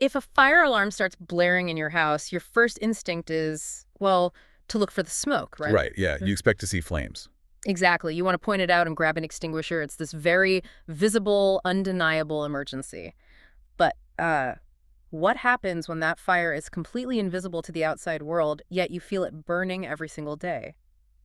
If a fire alarm starts blaring in your house, your first instinct is, well, to look for the smoke, right? Right, yeah, you expect to see flames. Exactly. You want to point it out and grab an extinguisher. It's this very visible, undeniable emergency. But what happens when that fire is completely invisible to the outside world, yet you feel it burning every single day?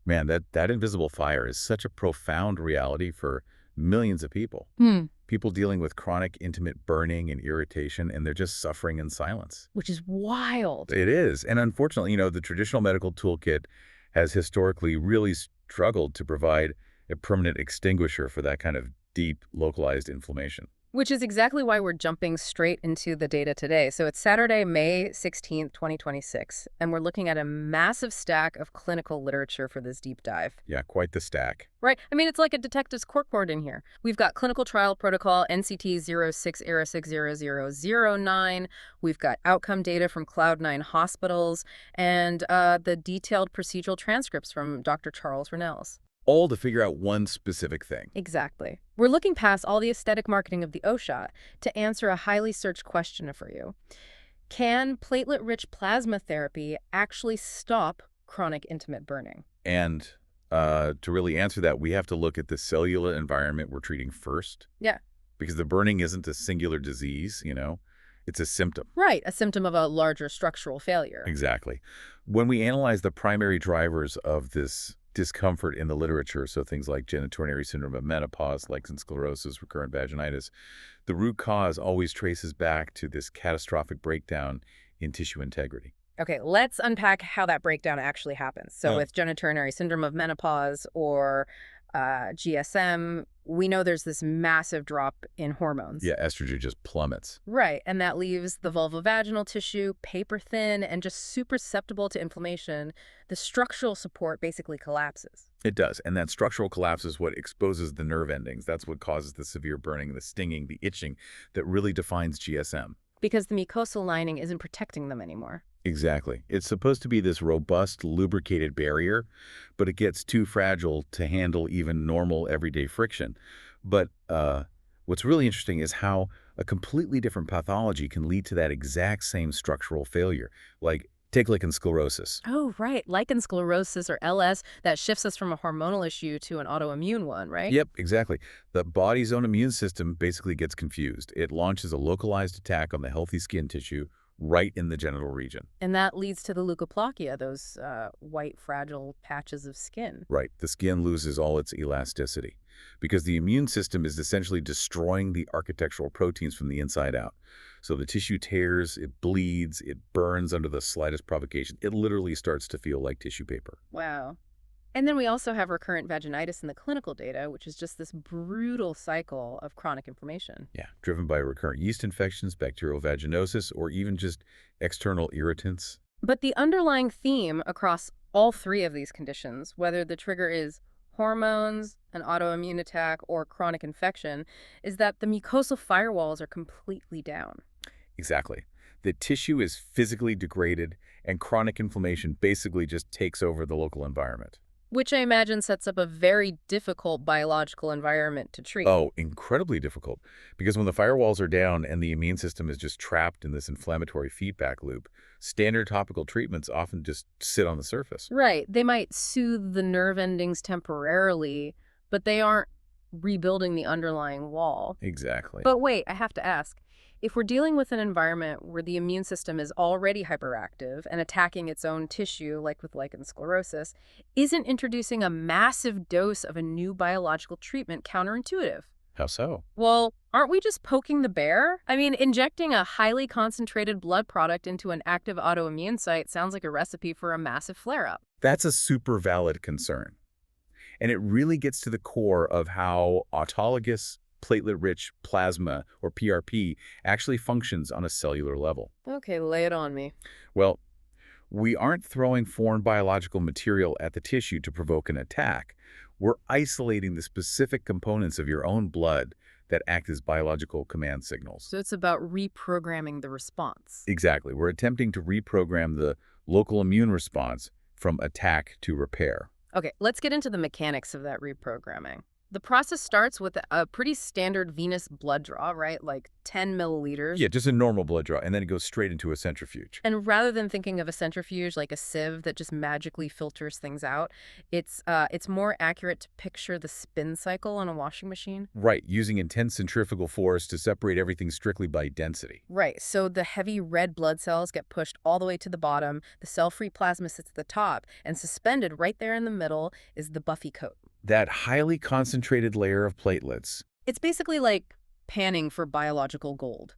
Man, that invisible fire is such a profound reality for millions of people. Hmm. People dealing with chronic intimate burning and irritation, and they're just suffering in silence. Which is wild. It is. And unfortunately, the traditional medical toolkit has historically really struggled to provide a permanent extinguisher for that kind of deep, localized inflammation. Which is exactly why we're jumping straight into the data today. So it's Saturday, May 16th, 2026, and we're looking at a massive stack of clinical literature for this deep dive. Yeah, quite the stack. Right? I mean, it's like a detective's corkboard in here. We've got clinical trial protocol NCT 06-60009. We've got outcome data from Cloud9 hospitals and the detailed procedural transcripts from Dr. Charles Rennell's. All to figure out one specific thing. Exactly. We're looking past all the aesthetic marketing of the OSHA to answer a highly searched question for you. Can platelet-rich plasma therapy actually stop chronic intimate burning? And to really answer that, we have to look at the cellular environment we're treating first. Yeah. Because the burning isn't a singular disease, it's a symptom. Right, a symptom of a larger structural failure. Exactly. When we analyze the primary drivers of this discomfort in the literature, so things like genitourinary syndrome of menopause, lichen sclerosis, recurrent vaginitis, the root cause always traces back to this catastrophic breakdown in tissue integrity. Okay, let's unpack how that breakdown actually happens. So with genitourinary syndrome of menopause or GSM, we know there's this massive drop in hormones. Yeah, estrogen just plummets. Right, and that leaves the vulvovaginal tissue paper thin and just super susceptible to inflammation. The structural support basically collapses. It does, and that structural collapse is what exposes the nerve endings. That's what causes the severe burning, the stinging, the itching that really defines GSM. Because the mucosal lining isn't protecting them anymore. Exactly. It's supposed to be this robust, lubricated barrier, but it gets too fragile to handle even normal, everyday friction. But what's really interesting is how a completely different pathology can lead to that exact same structural failure. Like, take lichen sclerosis. Oh, right. Lichen sclerosis or LS, that shifts us from a hormonal issue to an autoimmune one, right? Yep, exactly. The body's own immune system basically gets confused. It launches a localized attack on the healthy skin tissue right in the genital region. And that leads to the leukoplakia, those white, fragile patches of skin. Right. The skin loses all its elasticity because the immune system is essentially destroying the architectural proteins from the inside out. So the tissue tears, it bleeds, it burns under the slightest provocation. It literally starts to feel like tissue paper. Wow. And then we also have recurrent vaginitis in the clinical data, which is just this brutal cycle of chronic inflammation. Yeah, driven by recurrent yeast infections, bacterial vaginosis, or even just external irritants. But the underlying theme across all three of these conditions, whether the trigger is hormones, an autoimmune attack, or chronic infection, is that the mucosal firewalls are completely down. Exactly. The tissue is physically degraded, and chronic inflammation basically just takes over the local environment. Which I imagine sets up a very difficult biological environment to treat. Oh, incredibly difficult. Because when the firewalls are down and the immune system is just trapped in this inflammatory feedback loop, standard topical treatments often just sit on the surface. Right. They might soothe the nerve endings temporarily, but they aren't rebuilding the underlying wall. Exactly. But wait, I have to ask. If we're dealing with an environment where the immune system is already hyperactive and attacking its own tissue, like with lichen sclerosis, isn't introducing a massive dose of a new biological treatment counterintuitive? How so? Well, aren't we just poking the bear? I mean, injecting a highly concentrated blood product into an active autoimmune site sounds like a recipe for a massive flare-up. That's a super valid concern. And it really gets to the core of how autologous platelet-rich plasma, or PRP, actually functions on a cellular level. Okay, lay it on me. Well, we aren't throwing foreign biological material at the tissue to provoke an attack. We're isolating the specific components of your own blood that act as biological command signals. So it's about reprogramming the response. Exactly. We're attempting to reprogram the local immune response from attack to repair. Okay, let's get into the mechanics of that reprogramming. The process starts with a pretty standard venous blood draw, right? Like 10 milliliters. Yeah, just a normal blood draw, and then it goes straight into a centrifuge. And rather than thinking of a centrifuge like a sieve that just magically filters things out, it's more accurate to picture the spin cycle on a washing machine. Right, using intense centrifugal force to separate everything strictly by density. Right, so the heavy red blood cells get pushed all the way to the bottom, the cell-free plasma sits at the top, and suspended right there in the middle is the buffy coat. That highly concentrated layer of platelets. It's basically like panning for biological gold.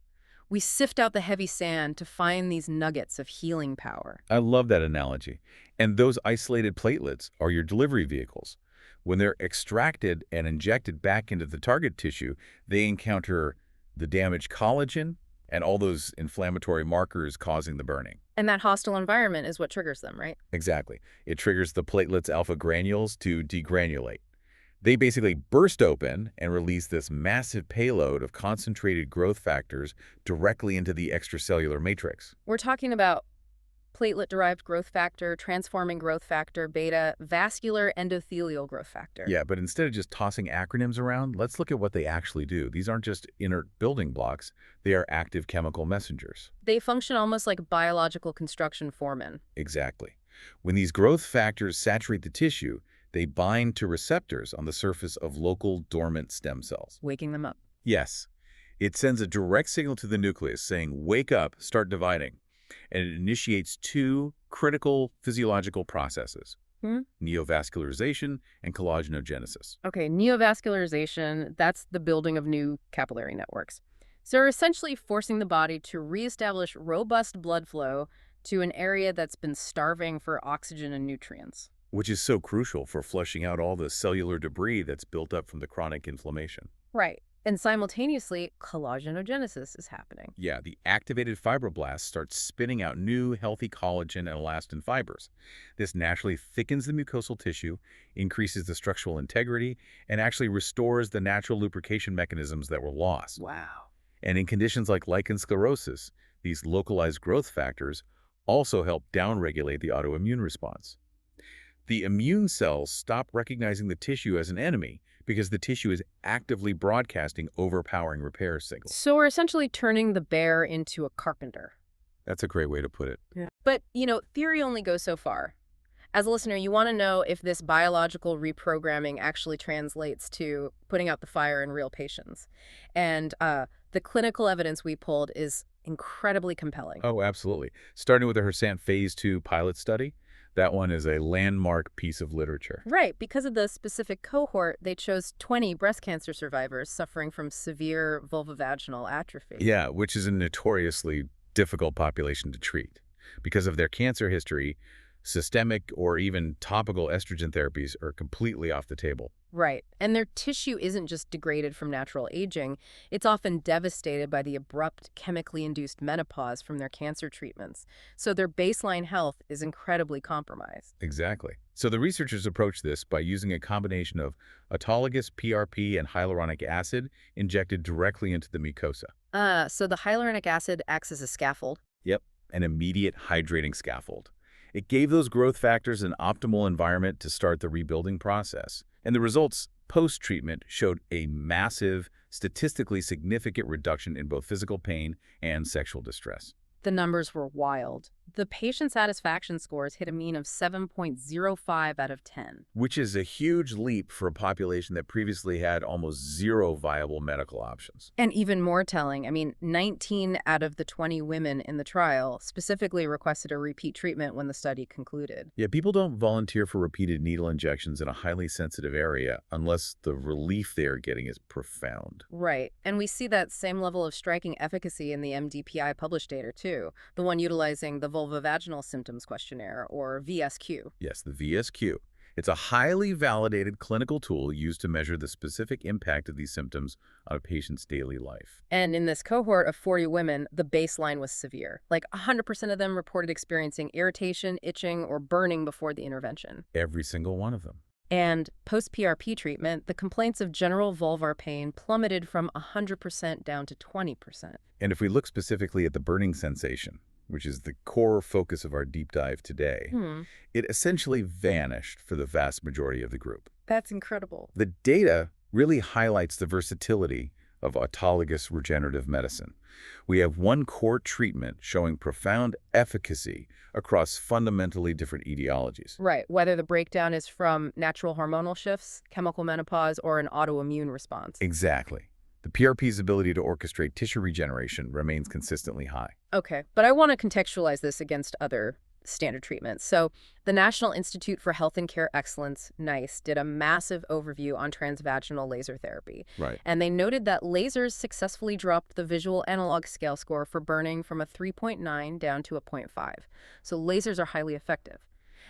We sift out the heavy sand to find these nuggets of healing power. I love that analogy. And those isolated platelets are your delivery vehicles. When they're extracted and injected back into the target tissue, they encounter the damaged collagen and all those inflammatory markers causing the burning. And that hostile environment is what triggers them, right? Exactly. It triggers the platelets' alpha granules to degranulate. They basically burst open and release this massive payload of concentrated growth factors directly into the extracellular matrix. We're talking about platelet-derived growth factor, transforming growth factor, beta, vascular endothelial growth factor. Yeah, but instead of just tossing acronyms around, let's look at what they actually do. These aren't just inert building blocks. They are active chemical messengers. They function almost like biological construction foremen. Exactly. When these growth factors saturate the tissue, they bind to receptors on the surface of local dormant stem cells. Waking them up. Yes, it sends a direct signal to the nucleus saying, wake up, start dividing. And it initiates two critical physiological processes, neovascularization and collagenegenesis. Okay, neovascularization, that's the building of new capillary networks. So we're essentially forcing the body to reestablish robust blood flow to an area that's been starving for oxygen and nutrients. Which is so crucial for flushing out all the cellular debris that's built up from the chronic inflammation. Right. And simultaneously, collagenegenesis is happening. Yeah, the activated fibroblasts start spinning out new, healthy collagen and elastin fibers. This naturally thickens the mucosal tissue, increases the structural integrity, and actually restores the natural lubrication mechanisms that were lost. Wow. And in conditions like lichen sclerosis, these localized growth factors also help downregulate the autoimmune response. The immune cells stop recognizing the tissue as an enemy because the tissue is actively broadcasting overpowering repair signals. So we're essentially turning the bear into a carpenter. That's a great way to put it. Yeah. But, theory only goes so far. As a listener, you want to know if this biological reprogramming actually translates to putting out the fire in real patients. And the clinical evidence we pulled is incredibly compelling. Oh, absolutely. Starting with the Hersant Phase 2 pilot study, that one is a landmark piece of literature. Right. Because of the specific cohort, they chose 20 breast cancer survivors suffering from severe vulvovaginal atrophy. Yeah, which is a notoriously difficult population to treat. Because of their cancer history, systemic or even topical estrogen therapies are completely off the table. Right. And their tissue isn't just degraded from natural aging. It's often devastated by the abrupt chemically induced menopause from their cancer treatments. So their baseline health is incredibly compromised. Exactly. So the researchers approached this by using a combination of autologous PRP and hyaluronic acid injected directly into the mucosa. So the hyaluronic acid acts as a scaffold. Yep, an immediate hydrating scaffold. It gave those growth factors an optimal environment to start the rebuilding process. And the results post-treatment showed a massive, statistically significant reduction in both physical pain and sexual distress. The numbers were wild. The patient satisfaction scores hit a mean of 7.05 out of 10. Which is a huge leap for a population that previously had almost zero viable medical options. And even more telling, 19 out of the 20 women in the trial specifically requested a repeat treatment when the study concluded. Yeah, people don't volunteer for repeated needle injections in a highly sensitive area unless the relief they are getting is profound. Right. And we see that same level of striking efficacy in the MDPI published data, too, the one utilizing the vulvovaginal symptoms questionnaire, or VSQ. Yes, the VSQ. It's a highly validated clinical tool used to measure the specific impact of these symptoms on a patient's daily life. And in this cohort of 40 women, the baseline was severe. Like 100% of them reported experiencing irritation, itching, or burning before the intervention. Every single one of them. And post-PRP treatment, the complaints of general vulvar pain plummeted from 100% down to 20%. And if we look specifically at the burning sensation, which is the core focus of our deep dive today, it essentially vanished for the vast majority of the group. That's incredible. The data really highlights the versatility of autologous regenerative medicine. We have one core treatment showing profound efficacy across fundamentally different etiologies. Right, whether the breakdown is from natural hormonal shifts, chemical menopause, or an autoimmune response. Exactly. The PRP's ability to orchestrate tissue regeneration remains consistently high. Okay, but I want to contextualize this against other standard treatments. So, the National Institute for Health and Care Excellence, NICE, did a massive overview on transvaginal laser therapy. Right. And they noted that lasers successfully dropped the visual analog scale score for burning from a 3.9 down to a zero point 0.5. So, lasers are highly effective.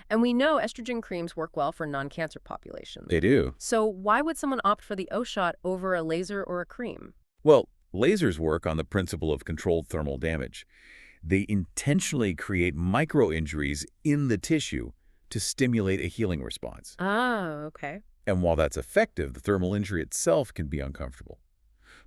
And we know estrogen creams work well for non-cancer populations. They do. So, why would someone opt for the O shot over a laser or a cream? Well, lasers work on the principle of controlled thermal damage. They intentionally create micro-injuries in the tissue to stimulate a healing response. Oh, okay. And while that's effective, the thermal injury itself can be uncomfortable.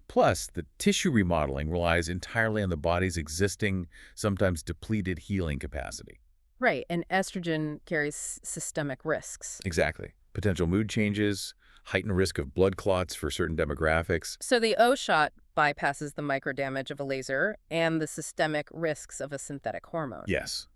Plus, the tissue remodeling relies entirely on the body's existing, sometimes depleted healing capacity. Right, and estrogen carries systemic risks. Exactly. Potential mood changes, heightened risk of blood clots for certain demographics. So the O shot bypasses the microdamage of a laser and the systemic risks of a synthetic hormone. Yes.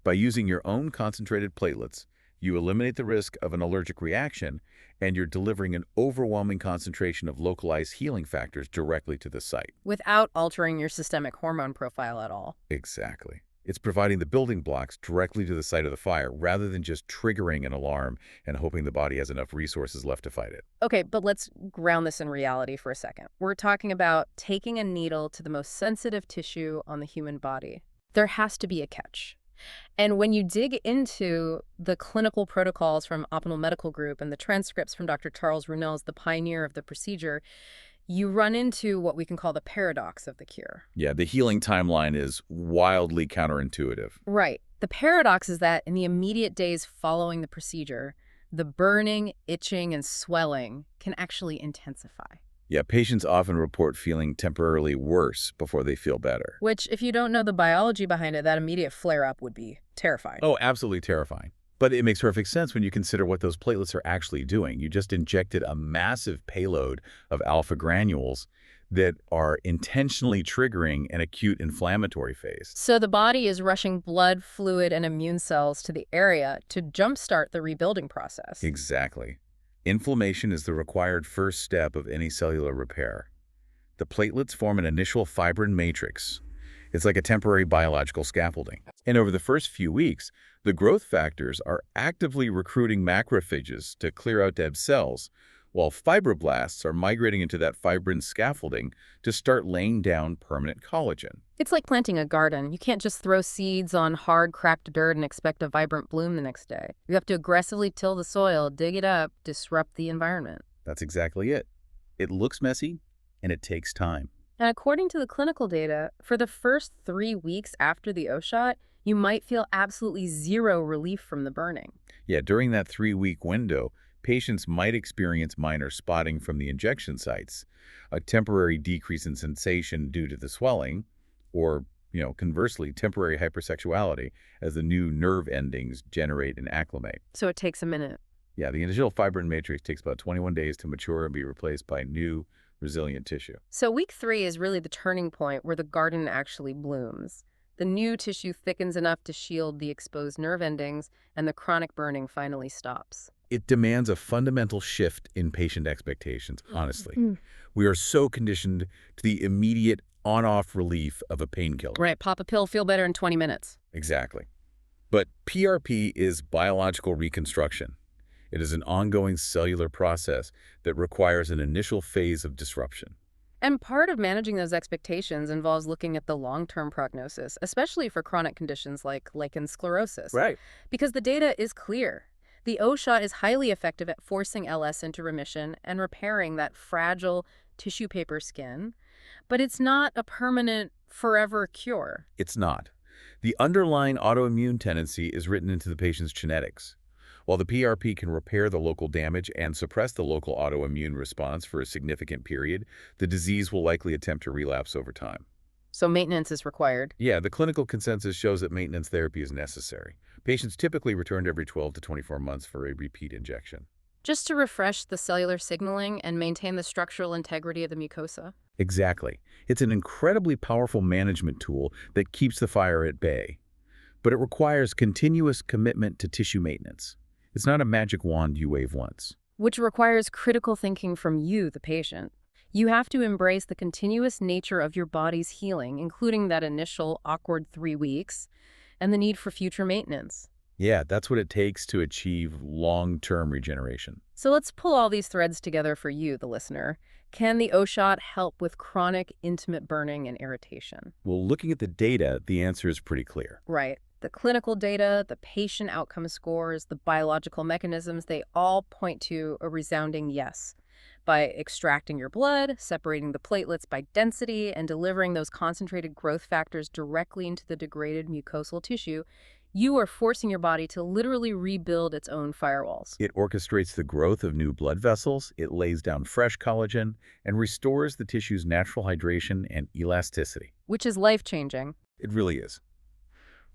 By using your own concentrated platelets, you eliminate the risk of an allergic reaction, and you're delivering an overwhelming concentration of localized healing factors directly to the site. Without altering your systemic hormone profile at all. Exactly. It's providing the building blocks directly to the site of the fire rather than just triggering an alarm and hoping the body has enough resources left to fight it. Okay, but let's ground this in reality for a second. We're talking about taking a needle to the most sensitive tissue on the human body. There has to be a catch. And when you dig into the clinical protocols from Optimal Medical Group and the transcripts from Dr. Charles Runels, the pioneer of the procedure, you run into what we can call the paradox of the cure. Yeah, the healing timeline is wildly counterintuitive. Right. The paradox is that in the immediate days following the procedure, the burning, itching, and swelling can actually intensify. Yeah, patients often report feeling temporarily worse before they feel better. Which, if you don't know the biology behind it, that immediate flare-up would be terrifying. Oh, absolutely terrifying. But it makes perfect sense when you consider what those platelets are actually doing. You just injected a massive payload of alpha granules that are intentionally triggering an acute inflammatory phase. So the body is rushing blood, fluid, and immune cells to the area to jumpstart the rebuilding process. Exactly. Inflammation is the required first step of any cellular repair. The platelets form an initial fibrin matrix. It's like a temporary biological scaffolding. And over the first few weeks, the growth factors are actively recruiting macrophages to clear out dead cells, while fibroblasts are migrating into that fibrin scaffolding to start laying down permanent collagen. It's like planting a garden. You can't just throw seeds on hard, cracked dirt and expect a vibrant bloom the next day. You have to aggressively till the soil, dig it up, disrupt the environment. That's exactly it. It looks messy, and it takes time. And according to the clinical data, for the first 3 weeks after the O shot, you might feel absolutely zero relief from the burning. Yeah, during that 3-week window, patients might experience minor spotting from the injection sites, a temporary decrease in sensation due to the swelling, or, conversely, temporary hypersexuality as the new nerve endings generate and acclimate. So it takes a minute. Yeah, the initial fibrin matrix takes about 21 days to mature and be replaced by new, resilient tissue. So week 3 is really the turning point where the garden actually blooms. The new tissue thickens enough to shield the exposed nerve endings, and the chronic burning finally stops. It demands a fundamental shift in patient expectations, honestly. We are so conditioned to the immediate on-off relief of a painkiller. Right, pop a pill, feel better in 20 minutes. Exactly. But PRP is biological reconstruction. It is an ongoing cellular process that requires an initial phase of disruption. And part of managing those expectations involves looking at the long-term prognosis, especially for chronic conditions like lichen sclerosis. Right. Because the data is clear. The O shot is highly effective at forcing LS into remission and repairing that fragile tissue paper skin, but it's not a permanent, forever cure. It's not. The underlying autoimmune tendency is written into the patient's genetics. While the PRP can repair the local damage and suppress the local autoimmune response for a significant period, the disease will likely attempt to relapse over time. So maintenance is required. Yeah, the clinical consensus shows that maintenance therapy is necessary. Patients typically returned every 12 to 24 months for a repeat injection. Just to refresh the cellular signaling and maintain the structural integrity of the mucosa. Exactly. It's an incredibly powerful management tool that keeps the fire at bay. But it requires continuous commitment to tissue maintenance. It's not a magic wand you wave once. Which requires critical thinking from you, the patient. You have to embrace the continuous nature of your body's healing, including that initial awkward 3 weeks, and the need for future maintenance. Yeah, that's what it takes to achieve long-term regeneration. So let's pull all these threads together for you, the listener. Can the O-shot help with chronic intimate burning and irritation? Well, looking at the data, the answer is pretty clear. Right. The clinical data, the patient outcome scores, the biological mechanisms, they all point to a resounding yes. By extracting your blood, separating the platelets by density, and delivering those concentrated growth factors directly into the degraded mucosal tissue, you are forcing your body to literally rebuild its own firewalls. It orchestrates the growth of new blood vessels, it lays down fresh collagen, and restores the tissue's natural hydration and elasticity. Which is life-changing. It really is.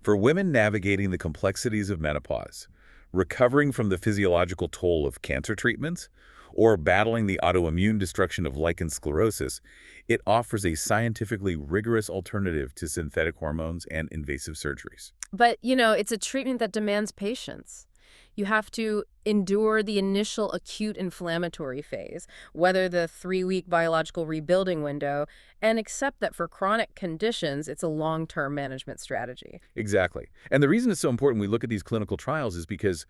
For women navigating the complexities of menopause, recovering from the physiological toll of cancer treatments, or battling the autoimmune destruction of lichen sclerosis, it offers a scientifically rigorous alternative to synthetic hormones and invasive surgeries. But, it's a treatment that demands patience. You have to endure the initial acute inflammatory phase, weather the 3-week biological rebuilding window, and accept that for chronic conditions, it's a long-term management strategy. Exactly. And the reason it's so important we look at these clinical trials is because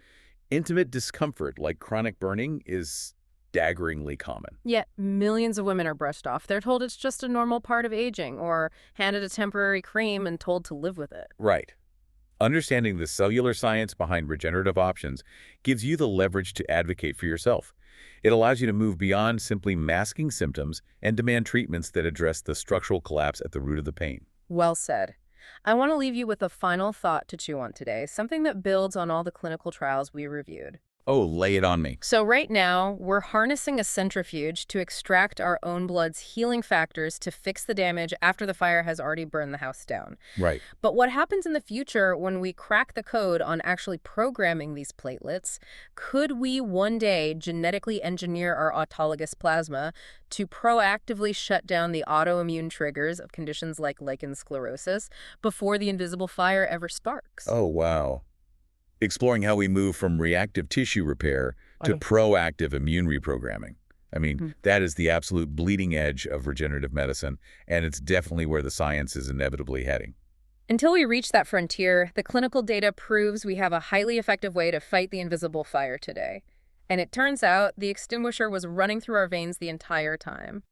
intimate discomfort, like chronic burning, is staggeringly common. Yet millions of women are brushed off. They're told it's just a normal part of aging, or handed a temporary cream and told to live with it. Right. Understanding the cellular science behind regenerative options gives you the leverage to advocate for yourself. It allows you to move beyond simply masking symptoms and demand treatments that address the structural collapse at the root of the pain. Well said. I want to leave you with a final thought to chew on today, something that builds on all the clinical trials we reviewed. Oh, lay it on me. So right now, we're harnessing a centrifuge to extract our own blood's healing factors to fix the damage after the fire has already burned the house down. Right. But what happens in the future when we crack the code on actually programming these platelets? Could we one day genetically engineer our autologous plasma to proactively shut down the autoimmune triggers of conditions like lichen sclerosis before the invisible fire ever sparks? Oh, wow. Exploring how we move from reactive tissue repair to proactive immune reprogramming. I mean, that is the absolute bleeding edge of regenerative medicine, and it's definitely where the science is inevitably heading. Until we reach that frontier, the clinical data proves we have a highly effective way to fight the invisible fire today. And it turns out the extinguisher was running through our veins the entire time.